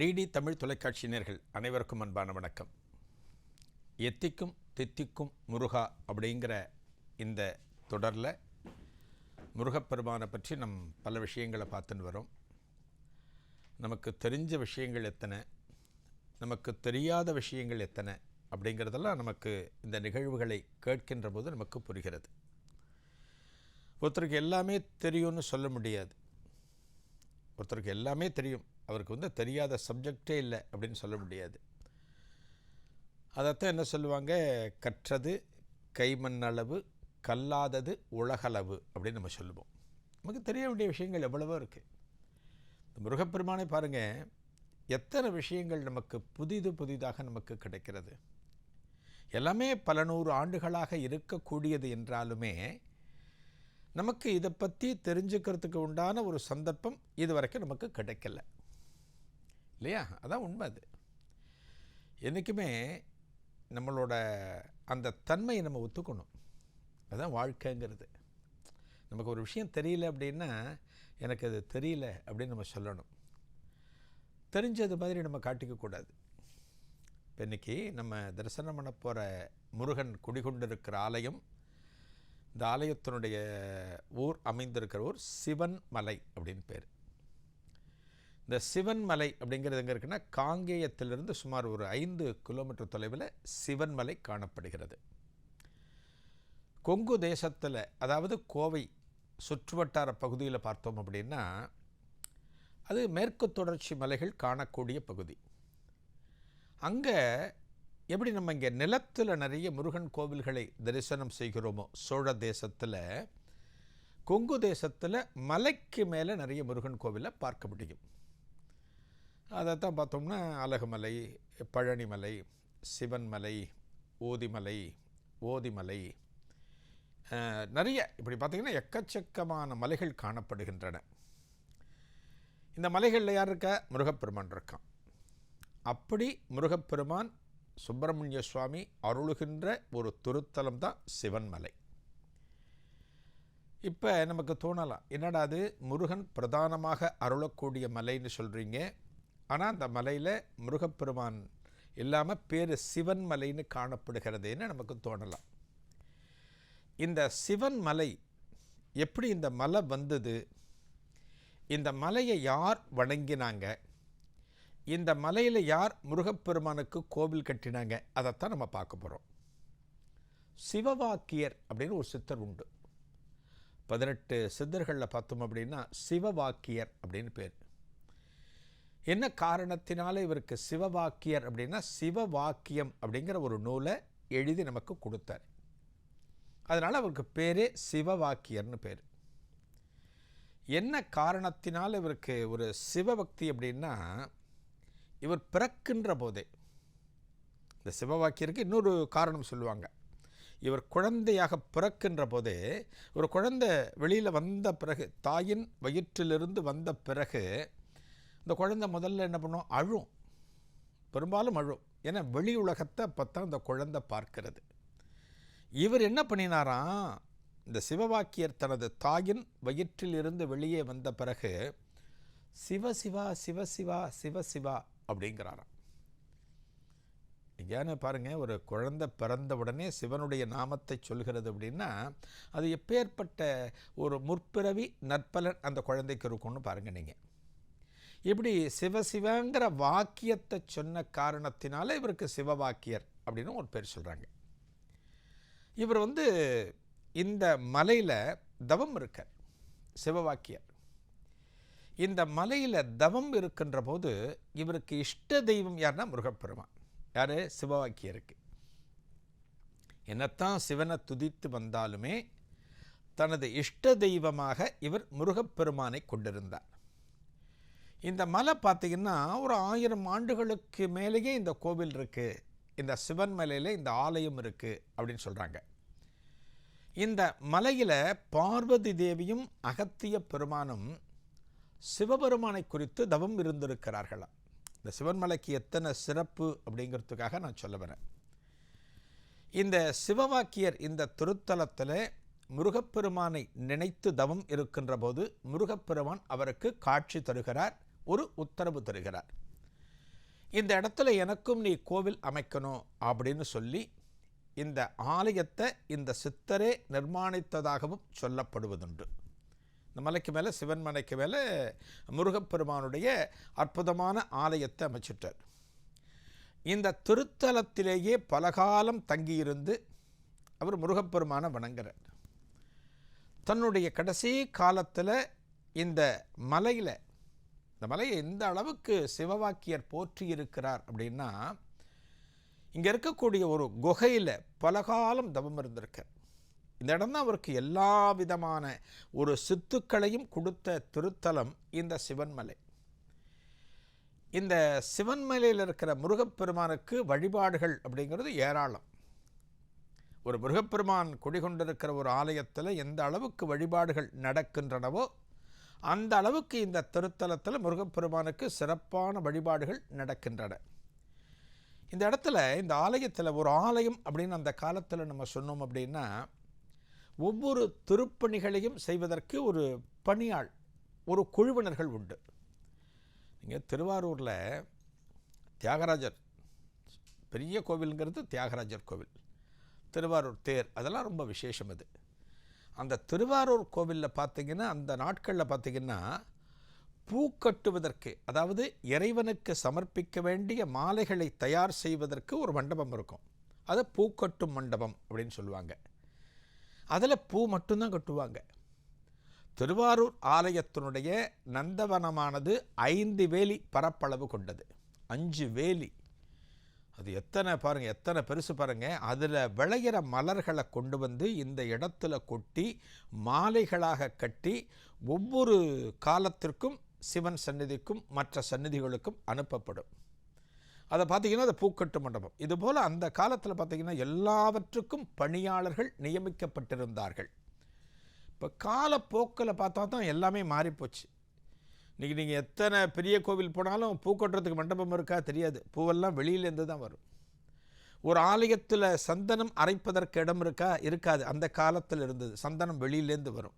DD Tamil தொலைக்காட்சி நேயர்கள் அனைவருக்கும் அன்பான வணக்கம். எத்திக்கும் தித்திக்கும் முருகா அப்படிங்கிற இந்த தொடரில் முருகப்பெருமானை பற்றி நம் பல விஷயங்களை பார்த்துன்னு வரோம். நமக்கு தெரிஞ்ச விஷயங்கள் எத்தனை, நமக்கு தெரியாத விஷயங்கள் எத்தனை அப்படிங்கிறதெல்லாம் நமக்கு இந்த நிகழ்வுகளை கேட்கின்ற போது நமக்கு புரிகிறது. ஒருத்தருக்கு எல்லாமே தெரியும்னு சொல்ல முடியாது. ஒருத்தருக்கு எல்லாமே தெரியும், அவருக்கு தெரியாத சப்ஜெக்டே இல்லை அப்படின்னு சொல்ல முடியாது. அதைத்தான் என்ன சொல்லுவாங்க, கற்றது கைமண்ணளவு கல்லாதது உலகளவு அப்படின்னு நம்ம சொல்லுவோம். நமக்கு தெரிய வேண்டிய விஷயங்கள் எவ்வளவோ இருக்குது. இந்த முருகப்பெருமானை பாருங்கள், எத்தனை விஷயங்கள் நமக்கு புதிதாக நமக்கு கிடைக்கிறது. எல்லாமே பல நூறு ஆண்டுகளாக இருக்கக்கூடியது என்றாலுமே நமக்கு இதை பற்றி தெரிஞ்சுக்கிறதுக்கு உண்டான ஒரு சந்தர்ப்பம் இது வரைக்கும் நமக்கு கிடைக்கல இல்லையா? அதான் உண்மை. அது என்றைக்குமே நம்மளோட அந்த தன்மையை நம்ம ஒத்துக்கணும். அதுதான் வாழ்க்கைங்கிறது. நமக்கு ஒரு விஷயம் தெரியல அப்படின்னா எனக்கு அது தெரியல அப்படின்னு நம்ம சொல்லணும். தெரிஞ்சது மாதிரி நம்ம காட்டிக்கக்கூடாது. இப்போ இன்றைக்கி நம்ம தரிசனம் பண்ண போகிற முருகன் குடிகொண்டிருக்கிற ஆலயம், இந்த ஆலயத்தினுடைய ஊர் அமைந்திருக்கிற ஊர் சிவன் மலை அப்படின்னு பேர். இந்த சிவன் மலை அப்படிங்கிறது எங்கே இருக்குன்னா, காங்கேயத்திலிருந்து சுமார் ஒரு 5 கிலோமீட்டர் தொலைவில் சிவன் மலை காணப்படுகிறது. கொங்கு தேசத்தில், அதாவது கோவை சுற்றுவட்டார பகுதியில் பார்த்தோம் அப்படின்னா அது மேற்கு தொடர்ச்சி மலைகள் காணக்கூடிய பகுதி. அங்கே எப்படி நம்ம இங்கே நிலத்தில் நிறைய முருகன் கோவில்களை தரிசனம் செய்கிறோமோ, சோழ தேசத்தில், கொங்கு தேசத்தில் மலைக்கு மேலே நிறைய முருகன் கோவிலை பார்க்க முடியும். அதைத்தான் பார்த்தோம்னா அழகுமலை, பழனிமலை, சிவன்மலை, ஓதிமலை, நிறைய இப்படி பார்த்திங்கன்னா எக்கச்சக்கமான மலைகள் காணப்படுகின்றன. இந்த மலைகளில் யார் இருக்கா? முருகப்பெருமான் இருக்கான். அப்படி முருகப்பெருமான் சுப்பிரமணிய சுவாமி அருளுகின்ற ஒரு திருத்தலம் தான் சிவன்மலை. இப்போ நமக்கு தோணலாம், என்னடா அது முருகன் பிரதானமாக அருளக்கூடிய மலைன்னு சொல்கிறீங்க, ஆனால் அந்த மலையில் முருகப்பெருமான் இல்லாமல் பேர் சிவன்மலைன்னு காணப்படுகிறதுன்னு நமக்கு தோணலாம். இந்த சிவன்மலை எப்படி இந்த மலை வந்தது, இந்த மலையை யார் வணங்கினாங்க, இந்த மலையில் யார் முருகப்பெருமானுக்கு கோவில் கட்டினாங்க, அதைத்தான் நம்ம பார்க்க போகிறோம். சிவவாக்கியர் அப்படின்னு ஒரு சித்தர் உண்டு. 18 சித்தர்களில் பார்த்தோம் அப்படின்னா சிவவாக்கியர் அப்படின்னு பேர். என்ன காரணத்தினால இவருக்கு சிவவாக்கியர் அப்படின்னா, சிவவாக்கியம் அப்படிங்கிற ஒரு நூலை எழுதி நமக்கு கொடுத்தார். அதனால் அவருக்கு பேரே சிவவாக்கியர்னு பேர். என்ன காரணத்தினால் இவருக்கு ஒரு சிவபக்தி அப்படின்னா, இவர் பிறக்கின்ற போதே, இந்த சிவவாக்கியருக்கு இன்னொரு காரணம் சொல்லுவாங்க. இவர் குழந்தையாக பிறக்கின்ற போதே, ஒரு குழந்தை வெளியில் வந்த பிறகு, தாயின் வயிற்றிலிருந்து வந்த பிறகு இந்த குழந்தை முதல்ல என்ன பண்ணும், அழும். பெரும்பாலும் அழும். ஏன்னா வெளி உலகத்தை அப்போ தான் இந்த குழந்தை பார்க்கிறது. இவர் என்ன பண்ணினாராம், இந்த சிவவாக்கியர் தனது தாயின் வயிற்றில் இருந்து வெளியே வந்த பிறகு சிவசிவா சிவசிவா சிவசிவா அப்படிங்கிறாராம். எங்கேயானு பாருங்கள், ஒரு குழந்தை பிறந்த உடனே சிவனுடைய நாமத்தை சொல்கிறது அப்படின்னா அது எப்பேற்பட்ட ஒரு முற்பிறவி நற்பலன் அந்த குழந்தைக்கு இருக்கும்னு பாருங்கள் நீங்கள். இப்படி சிவசிவங்கிற வாக்கியத்தை சொன்ன காரணத்தினால இவருக்கு சிவவாக்கியர் அப்படின்னு ஒரு பேர் சொல்கிறாங்க. இவர் இந்த மலையில் தவம் இருக்கார், சிவவாக்கியர். இந்த மலையில் தவம் இருக்கின்ற போது இவருக்கு இஷ்ட தெய்வம் யாருன்னா முருகப்பெருமான். யார்? சிவவாக்கியருக்கு. என்னத்தான் சிவனை துதித்து வந்தாலுமே தனது இஷ்ட தெய்வமாக இவர் முருகப்பெருமானை கொண்டிருந்தார். இந்த மலை பார்த்திங்கன்னா ஒரு 1000 ஆண்டுகளுக்கு மேலேயே இந்த கோவில் இருக்குது, இந்த சிவன் மலையில் இந்த ஆலயம் இருக்குது அப்படின்னு சொல்கிறாங்க. இந்த மலையில் பார்வதி தேவியும் அகத்திய பெருமானும் சிவபெருமானை குறித்து தவம் இருந்திருக்கிறார்களாம். இந்த சிவன்மலைக்கு எத்தனை சிறப்பு அப்படிங்கிறதுக்காக நான் சொல்ல வரேன். இந்த சிவவாக்கியர் இந்த திருத்தலத்தில் முருகப்பெருமானை நினைத்து தவம் இருக்கின்ற போது முருகப்பெருமான் அவருக்கு காட்சி தருகிறார், ஒரு உத்தரவு தருகிறார். இந்த இடத்துல எனக்கும் நீ கோவில் அமைக்கணும் அப்படின்னு சொல்லி இந்த ஆலயத்தை இந்த சித்தரே நிர்மாணித்ததாகவும் சொல்லப்படுவதுண்டு. இந்த மலைக்கு மேலே, சிவன் மலைக்கு மேலே முருகப்பெருமானுடைய அற்புதமான ஆலயத்தை அமைச்சிட்டார். இந்த திருத்தலத்திலேயே பலகாலம் தங்கியிருந்து அவர் முருகப்பெருமானை வணங்குறார். தன்னுடைய கடைசி காலத்தில் இந்த மலையில், இந்த மலையை எந்த அளவுக்கு சிவவாக்கியர் போற்றி இருக்கிறார் அப்படின்னா, இங்கே இருக்கக்கூடிய ஒரு குகையில் பலகாலம் தவம் இருந்திருக்கார். இந்த இடம் தான் அவருக்கு எல்லா விதமான ஒரு சித்துக்களையும் கொடுத்த திருத்தலம் இந்த சிவன்மலை. இந்த சிவன்மலையில் இருக்கிற முருகப்பெருமானுக்கு வழிபாடுகள் அப்படிங்கிறது ஏராளம். ஒரு முருகப்பெருமான் குடிகொண்டிருக்கிற ஒரு ஆலயத்தில் எந்த அளவுக்கு வழிபாடுகள் நடக்கின்றனவோ அந்த அளவுக்கு இந்த திருத்தலத்தில் முருகப்பெருமானுக்கு சிறப்பான வழிபாடுகள் நடக்கின்றன. இந்த இடத்துல, இந்த ஆலயத்தில், ஒரு ஆலயம் அப்படின்னு அந்த காலத்தில் நம்ம சொன்னோம் அப்படின்னா, ஒவ்வொரு திருப்பணிகளையும் செய்வதற்கு ஒரு பணியாள், ஒரு குழுவினர்கள் உண்டு. நீங்கள் திருவாரூரில் தியாகராஜர் பெரிய கோவிலுங்கிறது தியாகராஜர் கோவில், திருவாரூர் தேர், அதெல்லாம் ரொம்ப விசேஷம். அது அந்த திருவாரூர் கோவிலில் பார்த்திங்கன்னா, அந்த நாட்களில் பார்த்திங்கன்னா பூ கட்டுவதற்கு, அதாவது இறைவனுக்கு சமர்ப்பிக்க வேண்டிய மாலைகளை தயார் செய்வதற்கு ஒரு மண்டபம் இருக்கும். அதை பூக்கட்டும் மண்டபம் அப்படின்னு சொல்லுவாங்க. அதில் பூ மட்டும்தான் கட்டுவாங்க. திருவாரூர் ஆலயத்தினுடைய நந்தவனமானது 5 வேலி பரப்பளவு கொண்டது. 5 வேலி, அது எத்தனை பாருங்கள், எத்தனை பெருசு பாருங்கள். அதில் விளையிற மலர்களை கொண்டு வந்து இந்த இடத்துல கொட்டி மாலைகளாக கட்டி ஒவ்வொரு காலத்திற்கும் சிவன் சந்நிதிக்கும் மற்ற சந்நிதிகளுக்கும் அனுப்பப்படும். அதை பார்த்திங்கன்னா அது பூக்கட்டு மண்டபம். இதுபோல் அந்த காலத்தில் பார்த்திங்கன்னா எல்லாவற்றுக்கும் பணியாளர்கள் நியமிக்கப்பட்டிருந்தார்கள். இப்போ காலப்போக்கில் பார்த்தா தான் எல்லாமே மாறிப்போச்சு. இன்றைக்கி நீங்கள் எத்தனை பெரிய கோவில் போனாலும் பூக்கட்டுறதுக்கு மண்டபம் இருக்கா தெரியாது. பூவெல்லாம் வெளியிலேருந்து தான் வரும். ஒரு ஆலயத்தில் சந்தனம் அரைப்பதற்கு இடம் இருக்கா? இருக்காது. அந்த காலத்தில் இருந்தது. சந்தனம் வெளியிலேருந்து வரும்.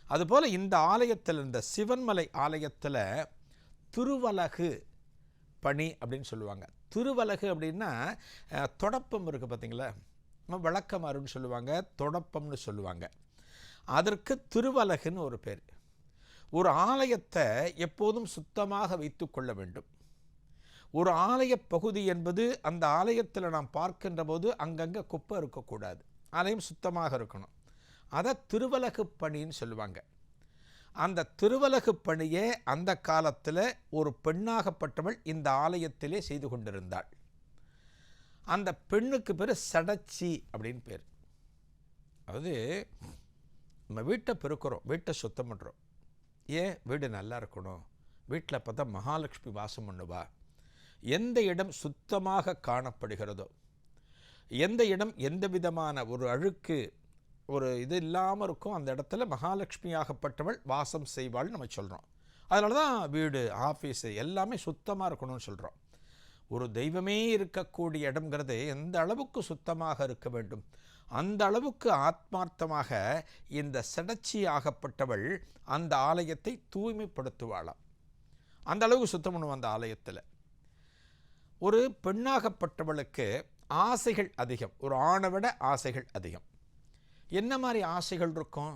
அதுபோல் இந்த ஆலயத்தில், இந்த சிவன்மலை ஆலயத்தில் திருவலகு பணி அப்படின்னு சொல்லுவாங்க. திருவலகு அப்படின்னா தொடப்பம் இருக்குது பார்த்தீங்களா, நம்ம விளக்கமாறுன்னு சொல்லுவாங்க, தொடப்பம்னு சொல்லுவாங்க. அதற்கு திருவலகுன்னு ஒரு பேர். ஒரு ஆலயத்தை எப்போதும் சுத்தமாக வைத்து கொள்ள வேண்டும். ஒரு ஆலய பகுதி என்பது, அந்த ஆலயத்தில் நாம் பார்க்கின்ற போது அங்கங்கே குப்பை இருக்கக்கூடாது, ஆலயம் சுத்தமாக இருக்கணும். அதை திருவலகு பணின்னு சொல்லுவாங்க. அந்த திருவலகு பணியை அந்த காலத்தில் ஒரு பெண்ணாகப்பட்டவள் இந்த ஆலயத்திலே செய்து கொண்டிருந்தாள். அந்த பெண்ணுக்கு பேர் சடச்சி அப்படின்னு பேர். அதாவது நம்ம வீட்டை பெருக்கிறோம், வீட்டை சுத்தம் பண்ணுறோம். ஏன்? வீடு நல்லா இருக்கணும், வீட்டில் பார்த்தா மகாலட்சுமி வாசம் பண்ணுவா. எந்த இடம் சுத்தமாக காணப்படுகிறதோ, எந்த இடம் எந்த விதமான ஒரு அழுக்கு, ஒரு இது இல்லாமல் இருக்கும், அந்த இடத்துல மகாலட்சுமியாகப்பட்டவள் வாசம் செய்வாள் நம்ம சொல்கிறோம். அதனால தான் வீடு, ஆஃபீஸு எல்லாமே சுத்தமாக இருக்கணும்னு சொல்கிறோம். ஒரு தெய்வமே இருக்கக்கூடிய இடம்ங்கிறது எந்த அளவுக்கு சுத்தமாக இருக்க வேண்டும், அந்த அளவுக்கு ஆத்மார்த்தமாக இந்த சடச்சி ஆகப்பட்டவள் அந்த ஆலயத்தை தூய்மைப்படுத்துவாளாம். அந்த அளவுக்கு சுத்தம் பண்ணுவோம் அந்த ஆலயத்தில். ஒரு பெண்ணாகப்பட்டவளுக்கு ஆசைகள் அதிகம், ஒரு ஆணை விட ஆசைகள் அதிகம். என்ன மாதிரி ஆசைகள் இருக்கும்?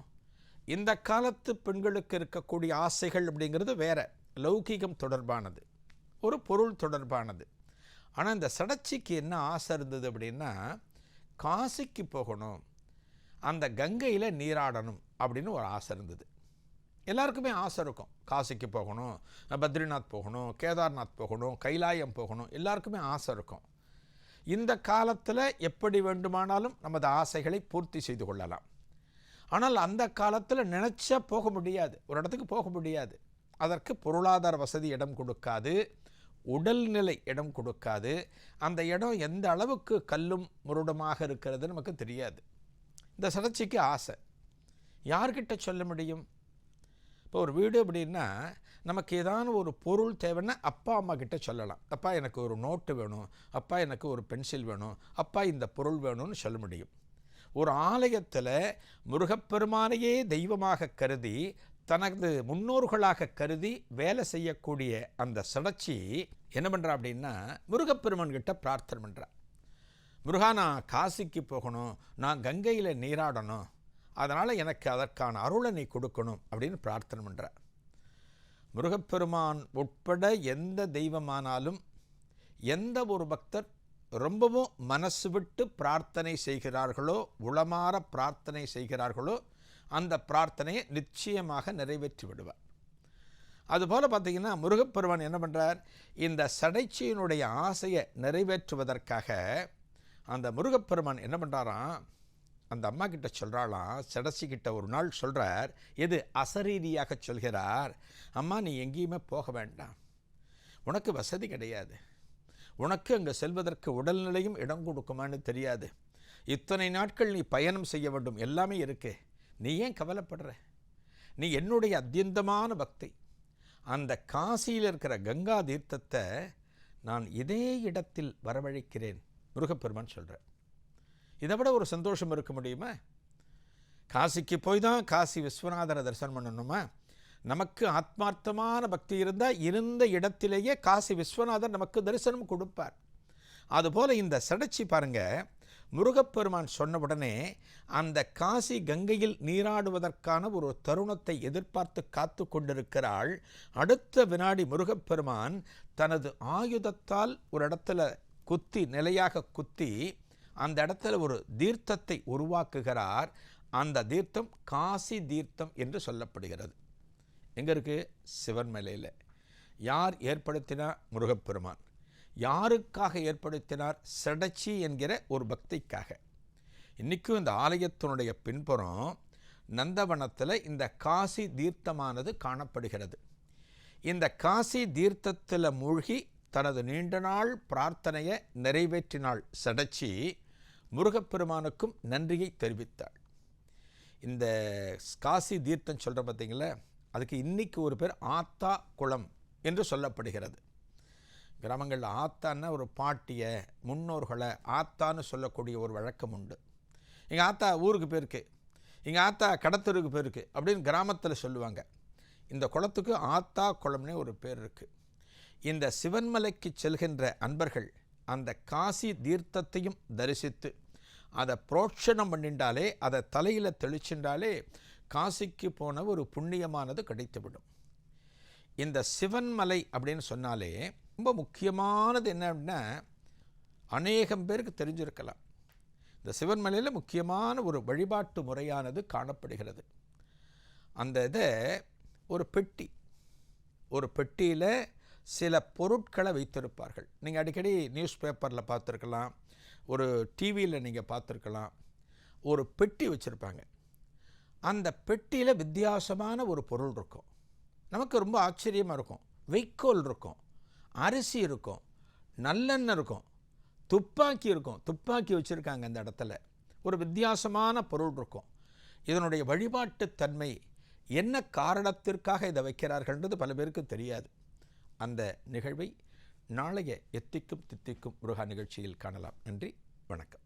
இந்த காலத்து பெண்களுக்கு இருக்கக்கூடிய ஆசைகள் அப்படிங்கிறது வேற, லௌகீகம் தொடர்பானது, ஒரு பொருள் தொடர்பானது. ஆனால் இந்த சடச்சிக்கு என்ன ஆசை இருந்தது அப்படின்னா, காசிக்கு போகணும், அந்த கங்கையில் நீராடணும் அப்படின்னு ஒரு ஆசை இருந்தது. எல்லாருக்குமே ஆசை இருக்கும், காசிக்கு போகணும், பத்ரிநாத் போகணும், கேதார்நாத் போகணும், கைலாயம் போகணும், எல்லாருக்குமே ஆசை இருக்கும். இந்த காலத்தில் எப்படி வேண்டுமானாலும் நமது ஆசைகளை பூர்த்தி செய்து கொள்ளலாம். ஆனால் அந்த காலத்தில் நினச்சா போக முடியாது, ஒரு இடத்துக்கு போக முடியாது. அதற்கு பொருளாதார வசதி இடம் கொடுக்காது, உடல்நிலை இடம் கொடுக்காது. அந்த இடம் எந்த அளவுக்கு கல்லும் முருடமாக இருக்கிறது நமக்கு தெரியாது. இந்த சடச்சிக்கு ஆசை. யார்கிட்ட சொல்ல முடியும்? இப்போ ஒரு வீடு அப்படின்னா நமக்கு ஏதான ஒரு பொருள் தேவைன்னா அப்பா அம்மா கிட்ட சொல்லலாம். அப்பா எனக்கு ஒரு நோட்டு வேணும், அப்பா எனக்கு ஒரு பென்சில் வேணும், அப்பா இந்த பொருள் வேணும்னு சொல்ல முடியும். ஒரு ஆலயத்தில் முருகப்பெருமானையே தெய்வமாக கருதி, தனது முன்னோர்களாக கருதி வேலை செய்யக்கூடிய அந்த சடச்சி என்ன பண்ணுறா அப்படின்னா முருகப்பெருமான் கிட்ட பிரார்த்தனை பண்ணுறா. முருகா, நான் காசிக்கு போகணும், நான் கங்கையில் நீராடணும், அதனால் எனக்கு அதற்கான அருளை நீ கொடுக்கணும் அப்படின்னு பிரார்த்தனை பண்ணுறா. முருகப்பெருமான் உட்பட எந்த தெய்வமானாலும் எந்த ஒரு பக்தர் ரொம்பவும் மனசு விட்டு பிரார்த்தனை செய்கிறார்களோ, உளமாற பிரார்த்தனை செய்கிறார்களோ, அந்த பிரார்த்தனையை நிச்சயமாக நிறைவேற்றி விடுவார். அதுபோல் பார்த்திங்கன்னா முருகப்பெருமான் என்ன பண்ணுறார், இந்த சடைச்சியினுடைய ஆசையை நிறைவேற்றுவதற்காக அந்த முருகப்பெருமான் என்ன பண்ணுறாராம், அந்த அம்மா கிட்ட சொல்கிறாளாம், சடைச்சிக்கிட்ட ஒரு நாள் சொல்கிறார், எது அசரீதியாக சொல்கிறார், அம்மா நீ எங்கேயுமே போக வேண்டாம், உனக்கு வசதி கிடையாது, உனக்கு அங்கே செல்வதற்கு உடல்நிலையும் இடம் கொடுக்குமான்னு தெரியாது, இத்தனை நாட்கள் நீ பயணம் செய்ய வேண்டும், எல்லாமே இருக்கு, நீ ஏன் கவலைப்படுற, நீ என்னுடைய அத்தியந்தமான பக்தி, அந்த காசியில் இருக்கிற கங்கா தீர்த்தத்தை நான் இதே இடத்தில் வரவழைக்கிறேன் முருகப்பெருமான் சொல்கிறேன். இதை விட ஒரு சந்தோஷம் இருக்க முடியுமா? காசிக்கு போய் தான் காசி விஸ்வநாதரை தரிசனம் பண்ணணுமா? நமக்கு ஆத்மார்த்தமான பக்தி இருந்தால் இருந்த இடத்திலேயே காசி விஸ்வநாதர் நமக்கு தரிசனம் கொடுப்பார். அதுபோல் இந்த சடைச்சி பாருங்கள், முருகப்பெருமான் சொன்ன உடனே அந்த காசி கங்கையில் நீராடுவதற்கான ஒரு தருணத்தை எதிர்பார்த்து காத்து கொண்டிருக்கிறாள். அடுத்த வினாடி முருகப்பெருமான் தனது ஆயுதத்தால் ஒரு இடத்துல குத்தி, நிலையாக குத்தி, அந்த இடத்துல ஒரு தீர்த்தத்தை உருவாக்குகிறார். அந்த தீர்த்தம் காசி தீர்த்தம் என்று சொல்லப்படுகிறது. எங்கே இருக்குது? சிவன்மலையில். யார் ஏற்படுத்தினார்? முருகப்பெருமான். யாருக்காக ஏற்படுத்தினார்? சடைச்சி என்கிற ஒரு பக்திக்காக. இன்றைக்கும் இந்த ஆலயத்தினுடைய பின்புறம் நந்தவனத்தில் இந்த காசி தீர்த்தமானது காணப்படுகிறது. இந்த காசி தீர்த்தத்தில் மூழ்கி தனது நீண்ட நாள் பிரார்த்தனையை நிறைவேற்றினாள் சடைச்சி. முருகப்பெருமானுக்கும் நன்றியை தெரிவித்தாள். இந்த காசி தீர்த்தம் சொல்கிற பார்த்தீங்களா, அதுக்கு இன்றைக்கி ஒரு பேர் ஆத்தா குளம் என்று சொல்லப்படுகிறது. கிராமங்களில் ஆத்தான்னா ஒரு பாட்டியை, முன்னோர்களை ஆத்தான்னு சொல்லக்கூடிய ஒரு வழக்கம் உண்டு. எங்கள் ஆத்தா ஊருக்கு போயிருக்கு, எங்கள் ஆத்தா கடத்தூருக்கு போயிருக்கு அப்படின்னு கிராமத்தில் சொல்லுவாங்க. இந்த குளத்துக்கு ஆத்தா குளம்னே ஒரு பேர் இருக்குது. இந்த சிவன்மலைக்கு செல்கின்ற அன்பர்கள் அந்த காசி தீர்த்தத்தையும் தரிசித்து அதை புரோட்சணம் பண்ணிட்டாலே, அதை தலையில் தெளிச்சின்றாலே காசிக்கு போன ஒரு புண்ணியமானது கிடைத்துவிடும். இந்த சிவன்மலை அப்படின்னு சொன்னாலே ரொம்ப முக்கியமானது என்ன அப்படின்னா, அநேகம் பேருக்கு தெரிஞ்சிருக்கலாம், இந்த சிவன்மலையில் முக்கியமான ஒரு வழிபாட்டு முறையானது காணப்படுகிறது. அந்த இதை ஒரு பெட்டி, ஒரு பெட்டியில் சில பொருட்களை வைத்திருப்பார்கள். நீங்கள் அடிக்கடி நியூஸ் பேப்பரில் பார்த்துருக்கலாம், ஒரு டிவியில் நீங்கள் பார்த்துருக்கலாம். ஒரு பெட்டி வச்சுருப்பாங்க. அந்த பெட்டியில் வித்தியாசமான ஒரு பொருள் இருக்கும். நமக்கு ரொம்ப ஆச்சரியமாக இருக்கும். வைக்கோல் இருக்கும், அரிசி இருக்கும், நல்லெண்ணெய் இருக்கும், துப்பாக்கி இருக்கும். துப்பாக்கி வச்சுருக்காங்க அந்த இடத்துல. ஒரு வித்தியாசமான பொருள் இருக்கும். இதனுடைய வழிபாட்டு தன்மை என்ன காரணத்திற்காக இதை வைக்கிறார்கள்ன்றது பல பேருக்கு தெரியாது. அந்த நிகழ்வை நாளைய எத்திக்கும் தித்திக்கும் முருகா நிகழ்ச்சியில் காணலாம். நன்றி, வணக்கம்.